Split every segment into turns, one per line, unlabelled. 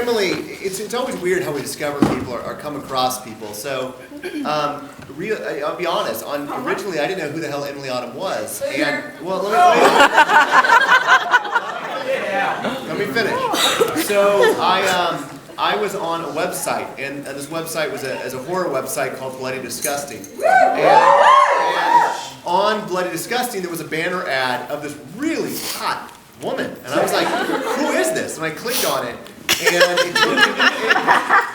Emily, it's always weird how we discover people or come across people. So, I'll be honest. Originally, I didn't know who the hell Emily Autumn was, and well, let me finish. So I was on a website, and this website was a horror website called Bloody Disgusting. And on Bloody Disgusting, there was a banner ad of this really hot woman, and I was like, "Who is this?" And I clicked on it, and it took me.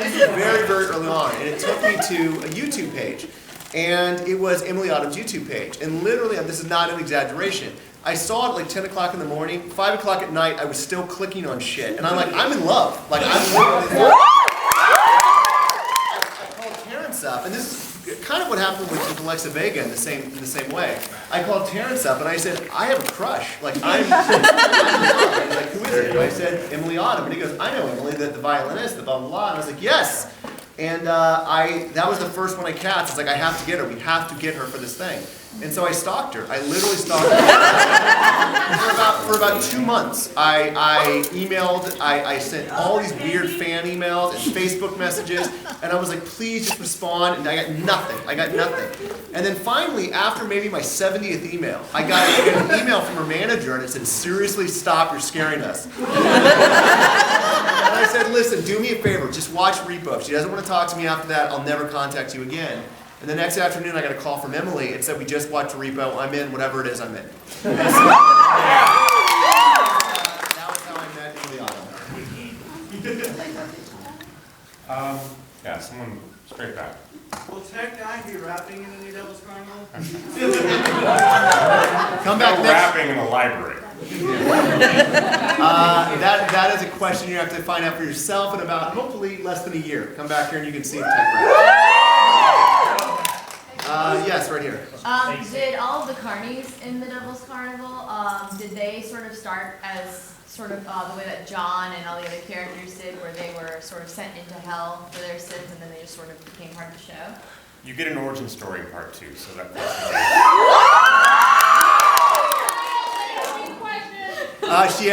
This was very, very early on, and it took me to a YouTube page, and it was Emily Autumn's YouTube page, and literally, this is not an exaggeration. I saw it like 10 o'clock in the morning, 5 o'clock at night, I was still clicking on shit. And I'm like, I'm in love. Like, I'm literally in love. I called Terrance up, and this is kind of what happened with Alexa Vega in the same way. I called Terrance up, and I said, I have a crush. Like, I'm in love. He's like, who is it? And I said, Emily Autumn. And he goes, I know Emily, the violinist, the blah, blah, blah. And I was like, yes. And that was the first one I cast. It's like, I have to get her. We have to get her for this thing. And so I stalked her. I literally stalked her. for about 2 months. I emailed, I sent all these weird fan emails and Facebook messages, and I was like, please just respond, and I got nothing. And then finally, after maybe my 70th email, I got an email from her manager, and it said, seriously, stop, you're scaring us. And I said, listen, do me a favor, just watch Repo. If she doesn't want to talk to me after that, I'll never contact you again. And the next afternoon, I got a call from Emily. It said, we just watched Repo. I'm in. Whatever it is, I'm in. So, that was how I met Emily Autumn.
Yeah, someone straight back.
Will Tech Guy be rapping in the new Devil's Carnival?
Come back next.
Rapping in the library.
That is a question you have to find out for yourself in about, hopefully, less than a year. Come back here and you can see if Tech raps. Yes, right here.
Did all of the carnies in the Devil's Carnival, did they sort of start as sort of the way that John and all the other characters did, where they were sort of sent into hell for their sins and then they just sort of became part of the show?
You get an origin story in part 2, so that.
She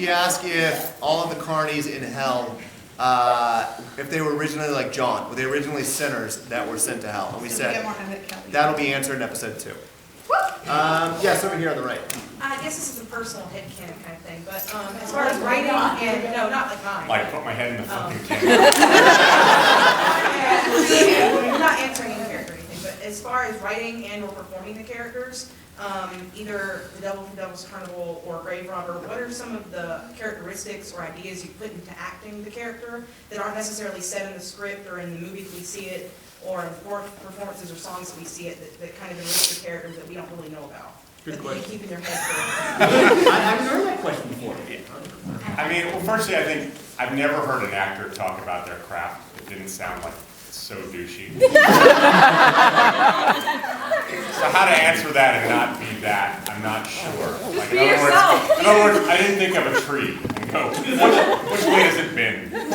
asked if all of the carnies in hell, if they were originally like John, were they originally sinners that were sent to hell? And we said that'll be answered in episode 2. Yes, over here on the right.
I guess this is a personal headcanon kind of thing, but as far as writing and no, not like mine.
Like put my head in the fucking can.
We're not answering any character or anything, but as far as writing and or performing the characters, either the Devil from Devil's Carnival or Grave Robber, what are some of the characteristics or ideas you put into acting the character that aren't necessarily said in the script or in the movies we see it, or in performances or songs that we see it that kind of enrich the characters that we don't really know about?
Good
question. That you keep in your head for
I've heard that question before.
I mean, well, firstly, I think I've never heard an actor talk about their craft. It didn't sound like so douchey. So how to answer that and not be that, I'm not sure. Like, in other words, I didn't think of a tree and go, which way has it been? Yeah.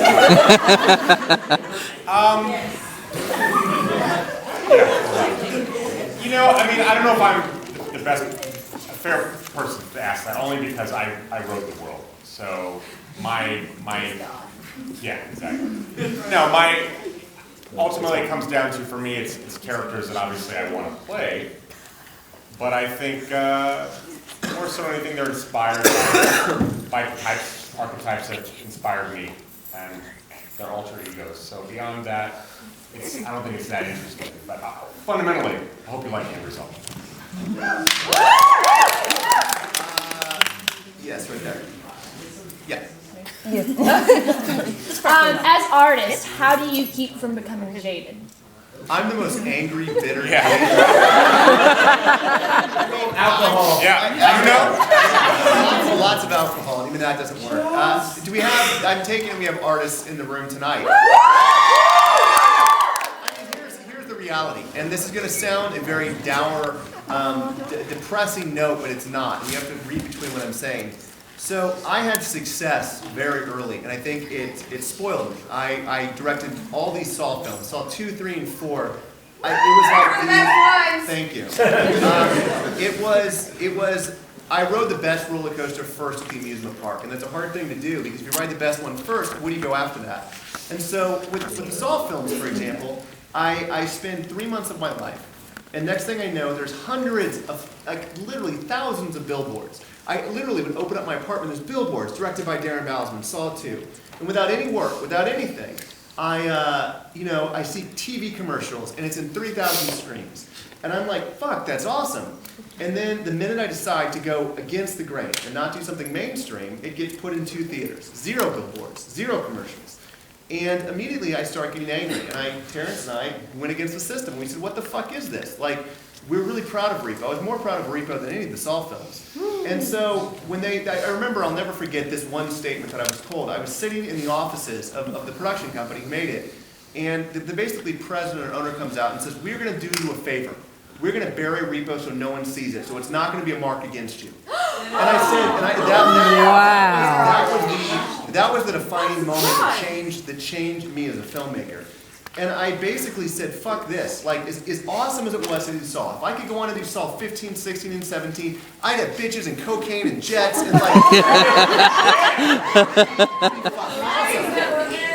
You know, I mean, I don't know if I'm the best, a fair person to ask that, only because I wrote the world. So yeah, exactly. No, ultimately it comes down to, for me, it's characters that obviously I want to play, but I think more so than anything, they're inspired by archetypes that inspired me, and their alter egos. So beyond that, I don't think it's that interesting, but fundamentally, I hope you like the end result.
Yes, right there. Yeah.
As artists, how do you keep from becoming jaded?
I'm the most angry, bitter.
Yeah.
Alcohol.
Yeah.
Lots of alcohol. Even that doesn't work. Do we have? I'm taking. We have artists in the room tonight. Here's the reality, and this is going to sound a very dour, depressing note, but it's not. And you have to read between what I'm saying. So I had success very early, and I think it spoiled me. I directed all these Saw films, Saw 2, 3, and 4. Thank you. It was I rode the best roller coaster first at the amusement park, and that's a hard thing to do because if you ride the best one first, where do you go after that? And so with the Saw films, for example, I spend 3 months of my life, and next thing I know, there's hundreds of, like literally thousands of billboards. I literally would open up my apartment, there's billboards directed by Darren Bousman, Saw 2. And without any work, without anything, I see TV commercials, and it's in 3,000 screens. And I'm like, fuck, that's awesome. And then the minute I decide to go against the grain and not do something mainstream, it gets put in 2 theaters. 0 billboards, 0 commercials. And immediately I start getting angry. And Terrance and I went against the system. We said, what the fuck is this? Like, we're really proud of Repo. I was more proud of Repo than any of the Saw films. And so when I remember, I'll never forget this one statement that I was told. I was sitting in the offices of the production company who made it. And the basically president or owner comes out and says, we're going to do you a favor. We're going to bury Repo so no one sees it, so it's not going to be a mark against you. And I said, that was the defining moment that changed me as a filmmaker. And I basically said, fuck this. Like, as awesome as it was to do Saw, if I could go on and do Saw 15, 16, and 17, I'd have bitches and cocaine and jets and like...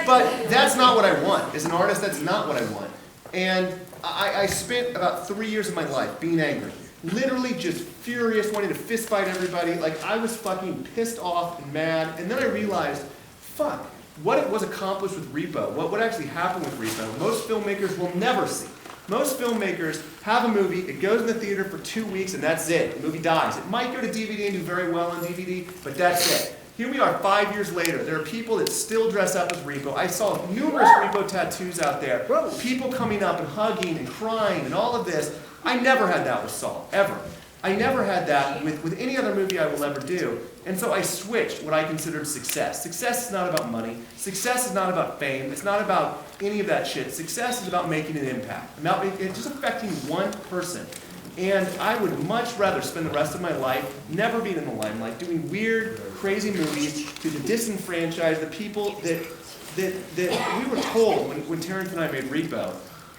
But that's not what I want. As an artist, that's not what I want. And I spent about 3 years of my life being angry. Literally just furious, wanting to fist fight everybody. Like, I was fucking pissed off and mad. And then I realized, fuck, what it was accomplished with Repo, what actually happened with Repo, most filmmakers will never see. Most filmmakers have a movie, it goes in the theater for 2 weeks, and that's it. The movie dies. It might go to DVD and do very well on DVD, but that's it. Here we are 5 years later. There are people that still dress up as Repo. I saw numerous Repo tattoos out there. People coming up and hugging and crying and all of this. I never had that with Saw, ever. I never had that with any other movie I will ever do. And so I switched what I considered success. Success is not about money. Success is not about fame. It's not about any of that shit. Success is about making an impact, about just affecting one person. And I would much rather spend the rest of my life never being in the limelight, doing weird, crazy movies to disenfranchise the people that we were told when Terrance and I made Repo,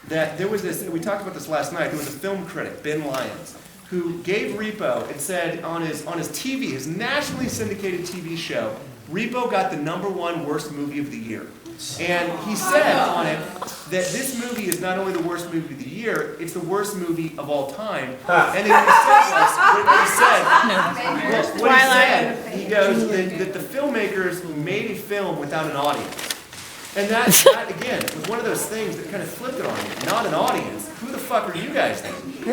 that there was this, we talked about this last night, there was a film critic, Ben Lyons, who gave Repo and said on his TV, his nationally syndicated TV show, Repo got the #1 worst movie of the year. And he said on it that this movie is not only the worst movie of the year, it's the worst movie of all time. And what he said, he goes, that the filmmakers made a film without an audience. And that again, was one of those things that kind of flipped it on me. Not an audience. Who the fuck are you guys then?
Fuck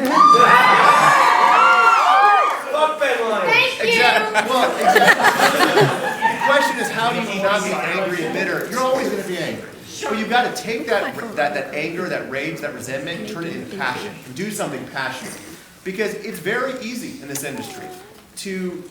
Ben Lyons.
Thank you.
Exactly. Well, exactly. The question is, how do you not be angry and bitter? You're always going to be angry. But you've got to take that anger, that rage, that resentment, and turn it into passion. And do something passionate. Because it's very easy in this industry to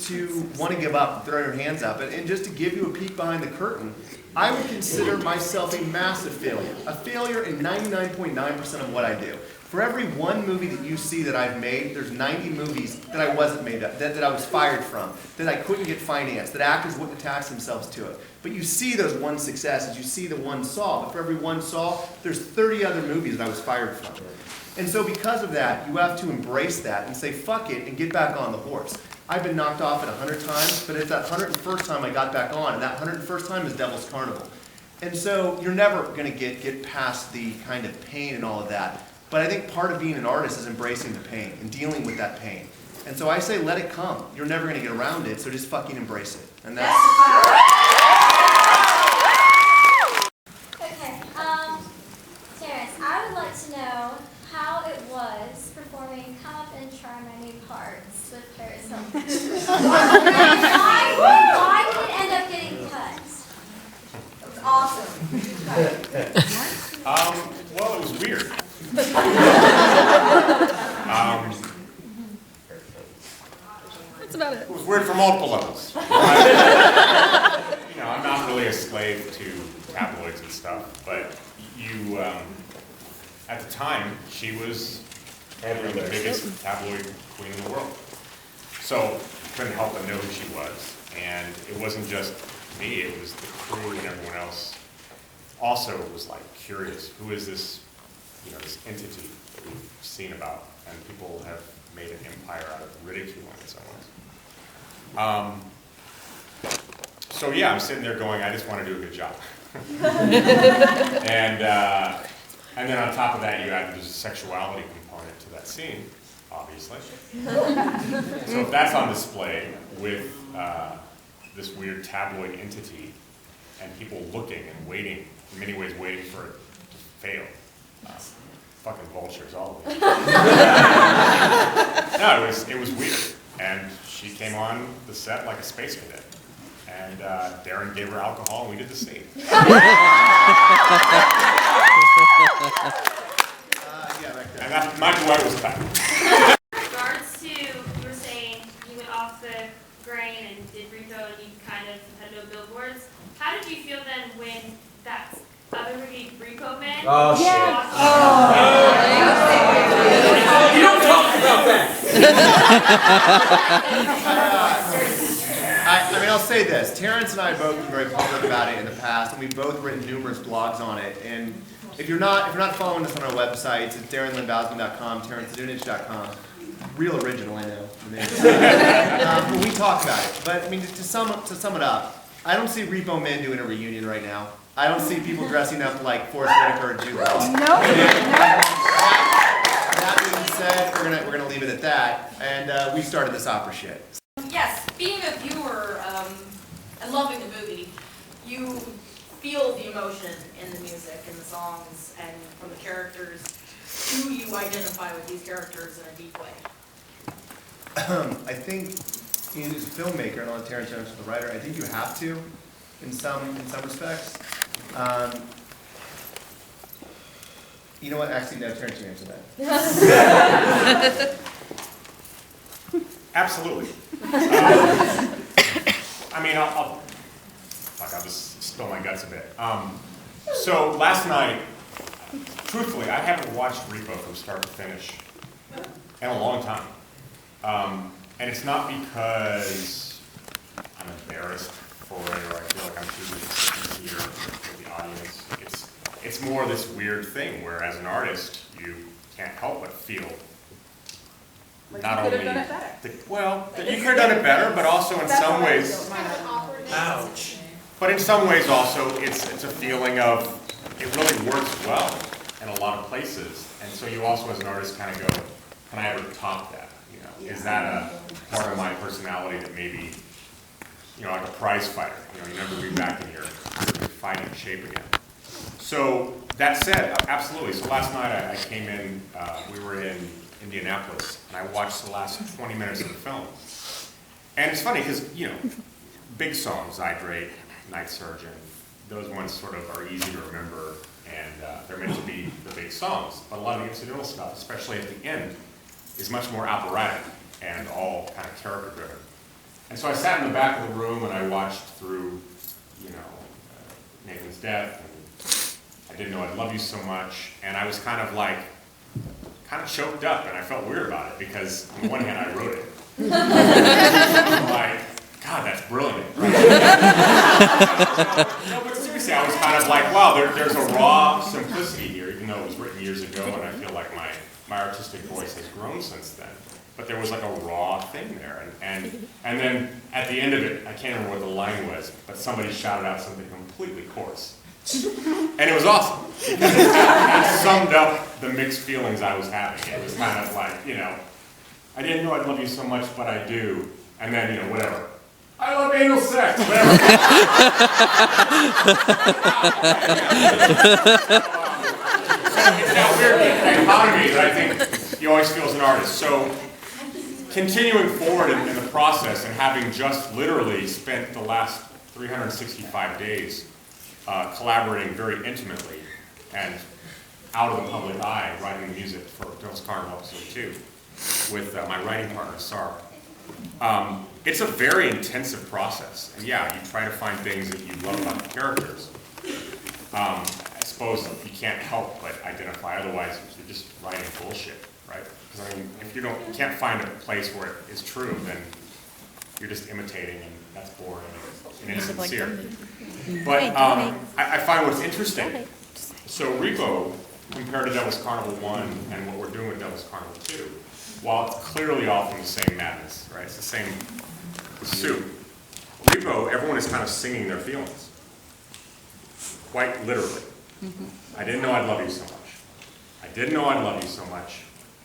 want to give up and throw your hands up. And just to give you a peek behind the curtain, I would consider myself a massive failure. A failure in 99.9% of what I do. For every one movie that you see that I've made, there's 90 movies that I wasn't made of, that I was fired from, that I couldn't get financed, that actors wouldn't attach themselves to it. But you see those one successes, you see the one Saw, but for every one Saw, there's 30 other movies that I was fired from. And so because of that, you have to embrace that and say, fuck it, and get back on the horse. I've been knocked off it 100 times, but it's that 101st time I got back on, and that 101st time is Devil's Carnival. And so you're never going to get past the kind of pain and all of that. But I think part of being an artist is embracing the pain and dealing with that pain. And so I say let it come. You're never going to get around it, so just fucking embrace it. And that's...
Okay, Terrance, I would like to know how it was performing Come Up and Try My New Parts with Paris Hilton. Why did it end up getting cut? It was awesome.
Well, it was weird.
That's about it.
It was weird for multiple levels. I'm not really a slave to tabloids and stuff, but at the time, she was the biggest tabloid queen in the world. So couldn't help but know who she was. And it wasn't just me, it was the crew and everyone else also was like curious, who is this, this entity that we've seen about, and people have made an empire out of ridiculing someone. So yeah, I'm sitting there going, I just want to do a good job. And then on top of that, you add there's a sexuality component to that scene, obviously. So if that's on display with this weird tabloid entity and people looking and waiting, in many ways waiting for it to fail. Fucking vultures, all of them. No, it was weird. And she came on the set like a space cadet. And Darren gave her alcohol and we did the scene. And that, mind you, I was back.
In regards to, you were saying you went off the grain and did repo and you kind of had no billboards. How did you feel then when that other movie, Repo Man?
Oh, shit. You don't talk about that.
I mean, I'll say this. Terrance and I both been very public about it in the past, and we've both written numerous blogs on it. And if you're not following us on our websites, it's DarrenLynnBousman.com, TerranceZdunich.com. Real original, I know. But we talk about it. But I mean, to sum it up, I don't see Repo Men doing a reunion right now. I don't see people dressing up like Forrest Whitaker or Jude Law. That being said, we're gonna leave it at that. And we started this opera shit.
Yes, being a viewer and loving the movie, you feel the emotion in the music and the songs and from the characters. Do you identify with these characters in a deep way?
I think, as a filmmaker, and I'll let Terrance Jones as the writer, I think you have to, in some respects. You know what? Actually, no, Terrance, you answer that.
Absolutely. I mean, I'll just spill my guts a bit. So last night, truthfully, I haven't watched Repo from start to finish in a long time. And it's not because I'm embarrassed for it or I feel like I'm too sincere with the audience. It's more this weird thing where as an artist, you can't help but feel
Like
not
you could
only
have done it better.
you could have done it better, but also in some ways,
Ouch.
but in some ways also it's a feeling of it really works well in a lot of places, and so you also as an artist kind of go, can I ever top that? You know, is that a part of my personality that maybe, you know, like a prize fighter, you know, you never be back in your fighting shape again. So that said, absolutely. So last night I came in, we were in Indianapolis, and I watched the last 20 minutes of the film. And it's funny because, you know, big songs, Hydrate, Night Surgeon, those ones sort of are easy to remember, and they're meant to be the big songs. But a lot of the incidental stuff, especially at the end, is much more operatic and all kind of character driven. And so I sat in the back of the room and I watched through, you know, Nathan's death, and I Didn't Know I Love You So Much, and I was kind of choked up, and I felt weird about it because on the one hand I wrote it. I'm like, God, that's brilliant. Right? No, but seriously, I was kind of like, wow, there's a raw simplicity here, even though it was written years ago, and I feel like my artistic voice has grown since then. But there was like a raw thing there, and then at the end of it, I can't remember what the line was, but somebody shouted out something completely coarse. And it was awesome, because it summed up the mixed feelings I was having. It was kind of like, you know, I didn't know I'd love you so much, but I do. And then, you know, whatever. I love anal sex, whatever. So it's that weird dichotomy that I think you always feel as an artist. So continuing forward in the process and having just literally spent the last 365 days collaborating very intimately and out of the public eye, writing the music for Devil's Carnival Episode 2 with my writing partner, Sarah. It's a very intensive process. And yeah, you try to find things that you love about the characters. I suppose you can't help but identify, otherwise you're just writing bullshit, right? Because I mean, if you can't find a place where it is true, then you're just imitating, and that's boring and insincere. But I find what's interesting, so Repo, compared to Devil's Carnival 1 and what we're doing with Devil's Carnival 2, while it's clearly all from the same madness, right? It's the Soup. Repo, everyone is kind of singing their feelings. Quite literally. I didn't know I'd love you so much. I didn't know I'd love you so much.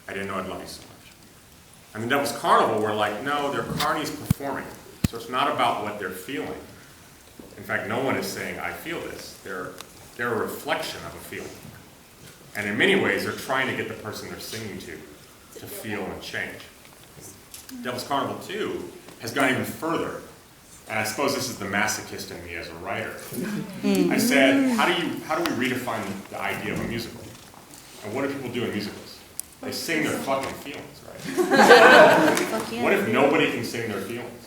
I didn't know I'd love you so much. And the Devil's Carnival, we're like, no, they're carnies performing. So it's not about what they're feeling. In fact, no one is saying, I feel this. They're a reflection of a feeling. And in many ways, they're trying to get the person they're singing to feel and change. Devil's Carnival 2 has gone even further. And I suppose this is the masochist in me as a writer. I said, how do we redefine the idea of a musical? And what do people do in musicals? They sing their fucking feelings, right? What if nobody can sing their feelings?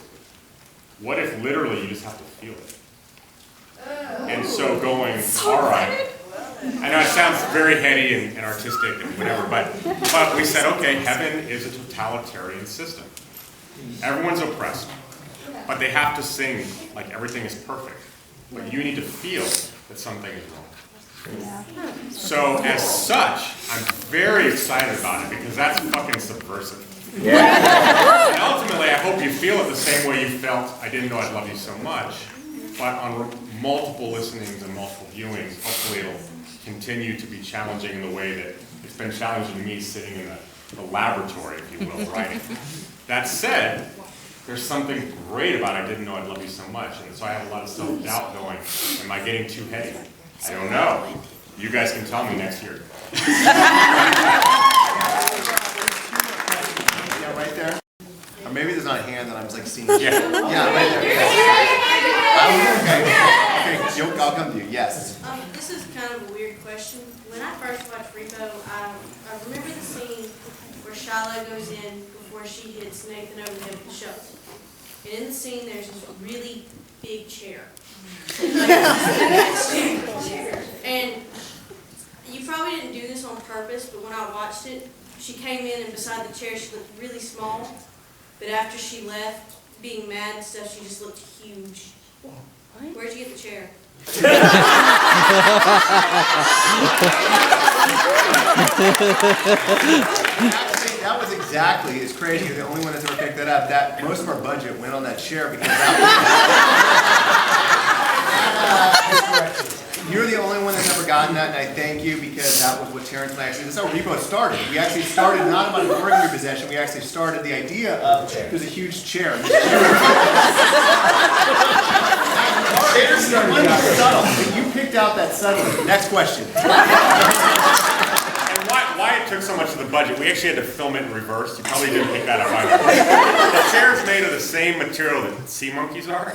What if literally you just have to feel it? And so going, all right. I know it sounds very heady and artistic and whatever, but we said, okay, heaven is a totalitarian system. Everyone's oppressed, but they have to sing like everything is perfect. But you need to feel that something is wrong. So as such, I'm very excited about it because that's fucking subversive. And ultimately, I hope you feel it the same way you felt I didn't know I'd love you so much, but on multiple listenings and multiple viewings, hopefully it'll continue to be challenging in the way that it's been challenging me sitting in the laboratory, if you will, writing. That said, there's something great about I didn't know I'd love you so much, and so I have a lot of self-doubt going, am I getting too heady? I don't know. You guys can tell me next year.
Yeah, right there. Or maybe there's not a hand that I'm just like seeing.
Yeah.
Yeah, right there. Okay, I'll come to you. Yes.
This is kind of a weird question. When I first watched Repo, I remember the scene where Shiloh goes in before she hits Nathan over the head with the shovel. And in the scene, there's this really big chair. And you probably didn't do this on purpose, but when I watched it, she came in and beside the chair, she looked really small. But after she left, being mad and stuff, she just looked huge. Where'd you get the chair?
Actually, that was exactly, it's crazy, you're the only one that's ever picked that up. That most of our budget went on that chair because that was you're the only one that's ever gotten that, and I thank you because that was what Terrance and I actually, this is how Repo started. We actually started not about an organ possession, we actually started the idea of there's a huge chair. Chairs started subtle, but you picked out that subtly. Next question.
And why it took so much of the budget, we actually had to film it in reverse. You probably didn't pick that up either. The chair is made of the same material that sea monkeys are.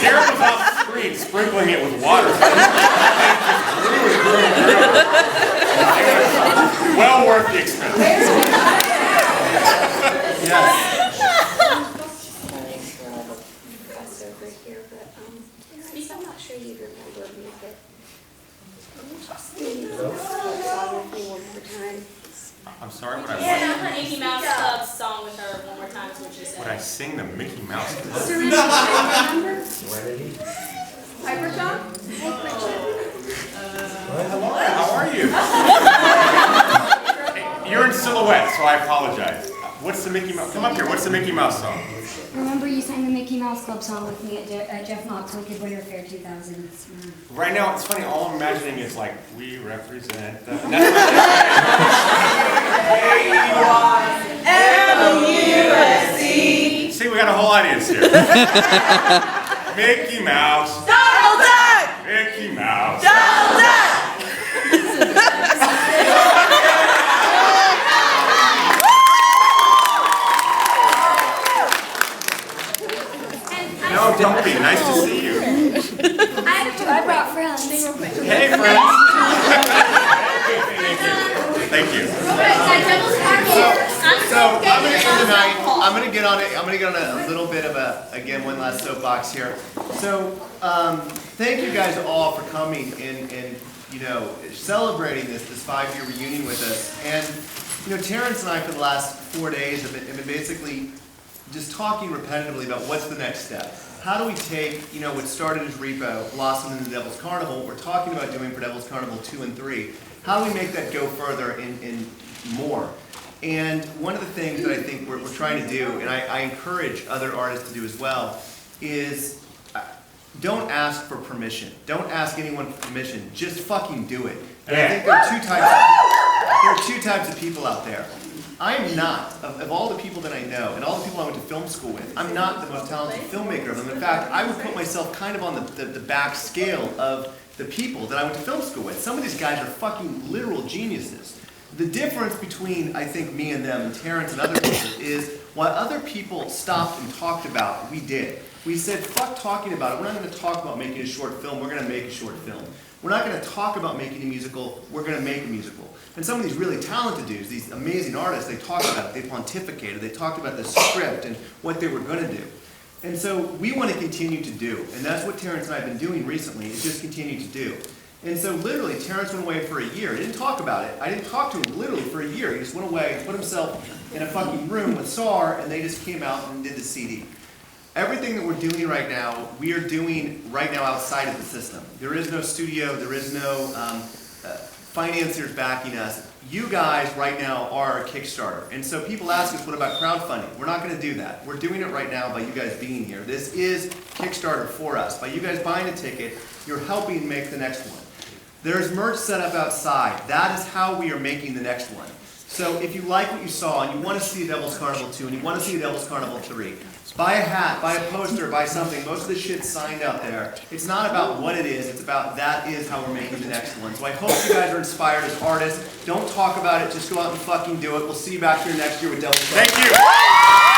Darren was off screen sprinkling it with water. Well worth the expense.
Yes.
I'm not sure you remember me, but can you just sing the song with me one more time?
I'm sorry, what I
Yeah, the Mickey Mouse Club song with her one more time is what she said.
Would I sing the Mickey Mouse Club?
Piper John?
How are you? Hey, you're in silhouette, so I apologize. What's the Mickey Mouse? Come up here. What's the Mickey Mouse song?
Remember you sang the Mickey Mouse Club song with me at Jeff Knox Wicked Winter Fair 2000.
Right now, it's funny. All I'm imagining is like, we represent the...
M-U-S-E.
See, we got a whole audience here. Mickey Mouse.
Donald Duck!
Mickey Mouse.
Donald Duck!
No, don't be. Nice to see you.
I brought friends.
Hey, friends. Thank you.
So I'm going to end tonight. I'm going to get on it. I'm going to get on a little bit of again, one last soapbox here. So thank you guys all for coming and celebrating this 5-year reunion with us. And Terrance and I for the last 4 days have been basically just talking repetitively about what's the next step. How do we take, what started as Repo, blossomed into Devil's Carnival, what we're talking about doing for Devil's Carnival 2 and 3, how do we make that go further in more? And one of the things that I think we're trying to do, and I encourage other artists to do as well, is don't ask for permission. Don't ask anyone for permission. Just fucking do it. And I think there are two types of people out there. I am not, of all the people that I know, and all the people I went to film school with, I'm not the most talented filmmaker of them. In fact, I would put myself kind of on the back scale of the people that I went to film school with. Some of these guys are fucking literal geniuses. The difference between, I think, me and them, and Terrance and other people, is what other people stopped and talked about, we did. We said, fuck talking about it. We're not going to talk about making a short film. We're going to make a short film. We're not going to talk about making a musical. We're going to make a musical. And some of these really talented dudes, these amazing artists, they talked about it. They pontificated. They talked about the script and what they were going to do. And so we want to continue to do. And that's what Terrance and I have been doing recently, is just continue to do. And so literally, Terrance went away for a year. He didn't talk about it. I didn't talk to him literally for a year. He just went away, put himself in a fucking room with SAR, and they just came out and did the CD. Everything that we're doing right now, we are doing right now outside of the system. There is no studio. There is no financiers backing us. You guys right now are a Kickstarter. And so people ask us, what about crowdfunding? We're not going to do that. We're doing it right now by you guys being here. This is Kickstarter for us. By you guys buying a ticket, you're helping make the next one. There's merch set up outside. That is how we are making the next one. So if you like what you saw and you want to see a Devil's Carnival 2 and you want to see a Devil's Carnival 3, buy a hat, buy a poster, buy something. Most of the shit's signed out there. It's not about what it is, it's about that is how we're making the next one. So I hope you guys are inspired as artists. Don't talk about it, just go out and fucking do it. We'll see you back here next year with Devil's Carnival.
Thank you.